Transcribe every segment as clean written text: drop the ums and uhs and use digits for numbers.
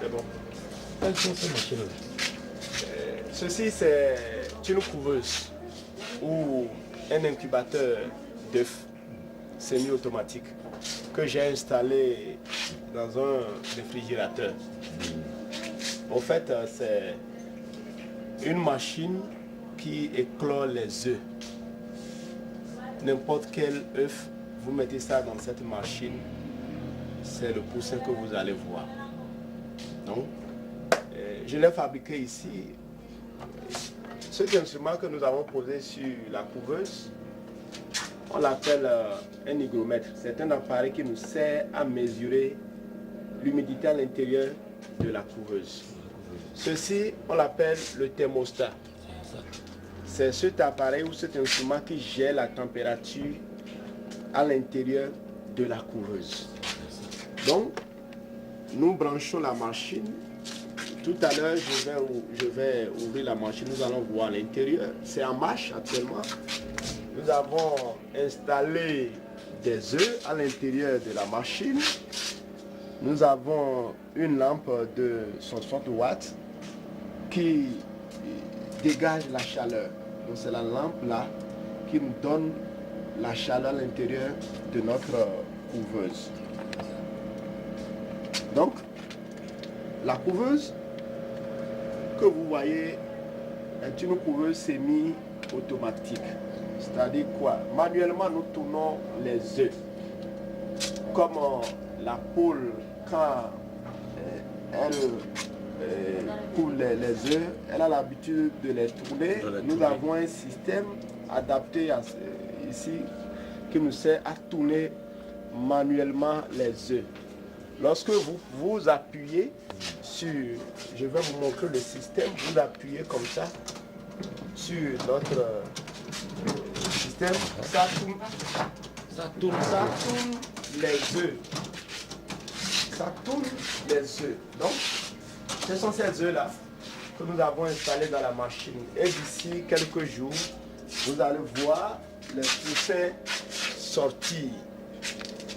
C'est bon. Quelles sont ces machines-là? Ceci, c'est une couveuse ou un incubateur d'œufs semi-automatique que j'ai installé dans un réfrigérateur. En fait, c'est une machine qui éclore les œufs. N'importe quel œuf, vous mettez ça dans cette machine, c'est le poussin que vous allez voir. Donc, je l'ai fabriqué ici. Cet instrument que nous avons posé sur la couveuse, on l'appelle un hygromètre. C'est un appareil qui nous sert à mesurer l'humidité à l'intérieur de la couveuse. Ceci, on l'appelle le thermostat. C'est cet appareil ou cet instrument qui gère la température à l'intérieur de la couveuse. Donc, nous branchons la machine. Tout à l'heure, je vais ouvrir la machine. Nous allons voir l'intérieur. C'est en marche actuellement. Nous avons installé des œufs à l'intérieur de la machine. Nous avons une lampe de 160 watts qui dégage la chaleur. Donc c'est la lampe là qui nous donne la chaleur à l'intérieur de notre couveuse. Donc, la couveuse que vous voyez est une couveuse semi-automatique. C'est-à-dire quoi? Manuellement, nous tournons les œufs. Comme la poule, quand elle coule les œufs, elle a l'habitude de les tourner. Nous avons un système adapté ici qui nous sert à tourner manuellement les œufs. Lorsque vous appuyez sur, je vais vous montrer le système, vous appuyez comme ça sur notre système, ça tourne les œufs. Ça tourne les œufs. Donc, ce sont ces œufs-là que nous avons installés dans la machine. Et d'ici quelques jours, vous allez voir les poussins sortir.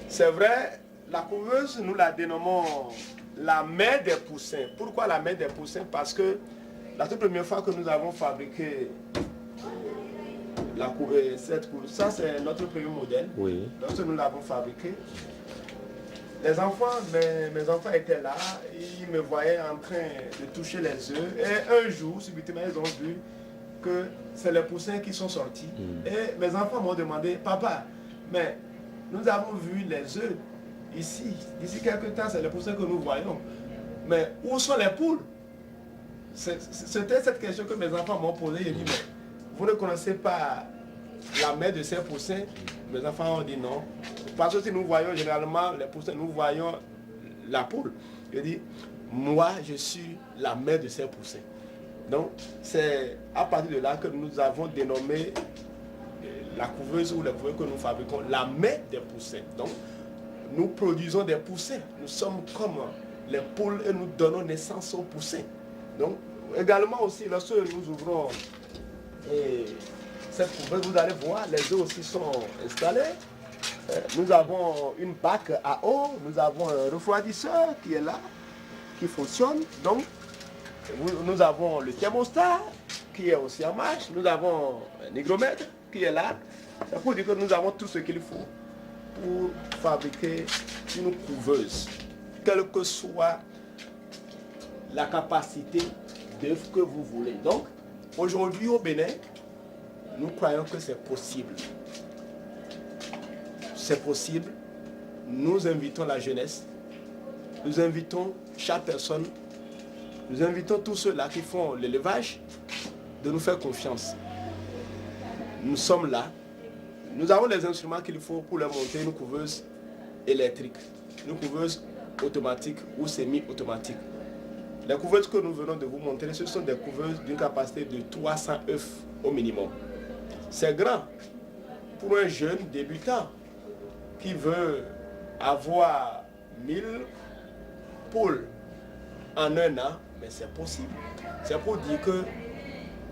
C'est vrai, la couveuse, nous la dénommons la mère des poussins. Pourquoi la mère des poussins? Parce que la toute première fois que nous avons fabriqué cette couveuse, ça c'est notre premier modèle. Oui. Lorsque nous l'avons fabriqué, les enfants, mes enfants étaient là, ils me voyaient en train de toucher les œufs. Et un jour, subitement, ils ont vu que c'est les poussins qui sont sortis. Et mes enfants m'ont demandé, papa, mais nous avons vu les œufs ici. D'ici quelques temps, c'est les poussins que nous voyons. Mais où sont les poules? C'était cette question que mes enfants m'ont posée. J'ai dit, mais vous ne connaissez pas la mère de ces poussins? Mes enfants ont dit non. Parce que si nous voyons généralement les poussins, nous voyons la poule. Je dis, moi je suis la mère de ces poussins. Donc c'est à partir de là que nous avons dénommé la couveuse ou les couveuses que nous fabriquons la mère des poussins. Donc nous produisons des poussins. Nous sommes comme les poules et nous donnons naissance aux poussins. Donc également aussi lorsque nous ouvrons cette couveuse, vous allez voir, les œufs aussi sont installés. Nous avons une bac à eau, nous avons un refroidisseur qui est là, qui fonctionne. Donc, nous avons le thermostat qui est aussi en marche. Nous avons un hygromètre qui est là. C'est pour dire que nous avons tout ce qu'il faut pour fabriquer une couveuse. Quelle que soit la capacité d'œuf que vous voulez. Donc, aujourd'hui au Bénin, nous croyons que c'est possible. C'est possible. Nous invitons la jeunesse, nous invitons chaque personne, nous invitons tous ceux-là qui font l'élevage de nous faire confiance. Nous sommes là. Nous avons les instruments qu'il faut pour leur monter une couveuse électrique, une couveuse automatique ou semi-automatique. Les couveuses que nous venons de vous montrer, ce sont des couveuses d'une capacité de 300 œufs au minimum. C'est grand pour un jeune débutant qui veut avoir 1000 poules en un an, mais c'est possible. C'est pour dire que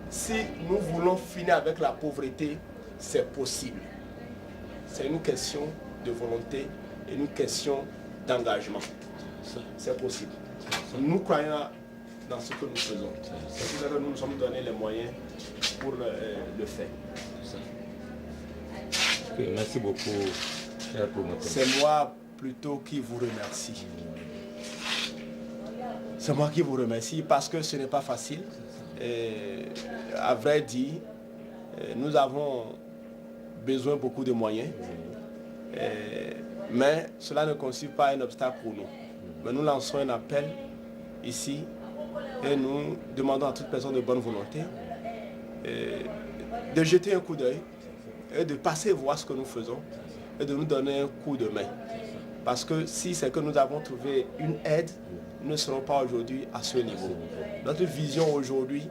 si nous voulons finir avec la pauvreté, c'est possible. C'est une question de volonté et une question d'engagement. C'est possible. Nous croyons dans ce que nous faisons. C'est pour ça que nous nous sommes donné les moyens pour le faire. Oui, merci beaucoup, cher promoteur. C'est moi plutôt qui vous remercie. C'est moi qui vous remercie parce que ce n'est pas facile. Et, à vrai dire, nous avons besoin beaucoup de moyens. Mais cela ne constitue pas un obstacle pour nous. Mais nous lançons un appel ici et nous demandons à toute personne de bonne volonté de jeter un coup d'œil et de passer voir ce que nous faisons et de nous donner un coup de main. Parce que si c'est que nous avons trouvé une aide, nous ne serons pas aujourd'hui à ce niveau. Notre vision aujourd'hui,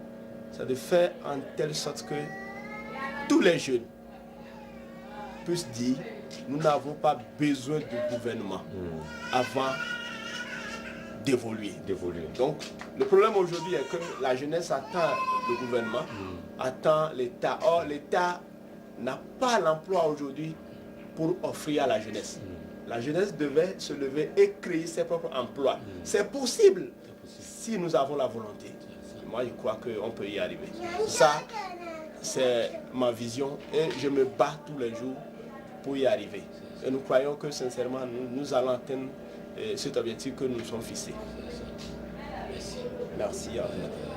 c'est de faire en telle sorte que tous les jeunes puissent dire nous n'avons pas besoin du gouvernement avant d'évoluer. Donc, le problème aujourd'hui est que la jeunesse attend le gouvernement, attend l'État. Or, l'État n'a pas l'emploi aujourd'hui pour offrir à la jeunesse. La jeunesse devait se lever et créer ses propres emplois. C'est possible si nous avons la volonté. Moi, je crois qu'on peut y arriver. Ça, c'est ma vision et je me bats tous les jours pour y arriver. Et nous croyons que sincèrement, nous allons atteindre cet objectif que nous nous sommes fixés. Merci à vous.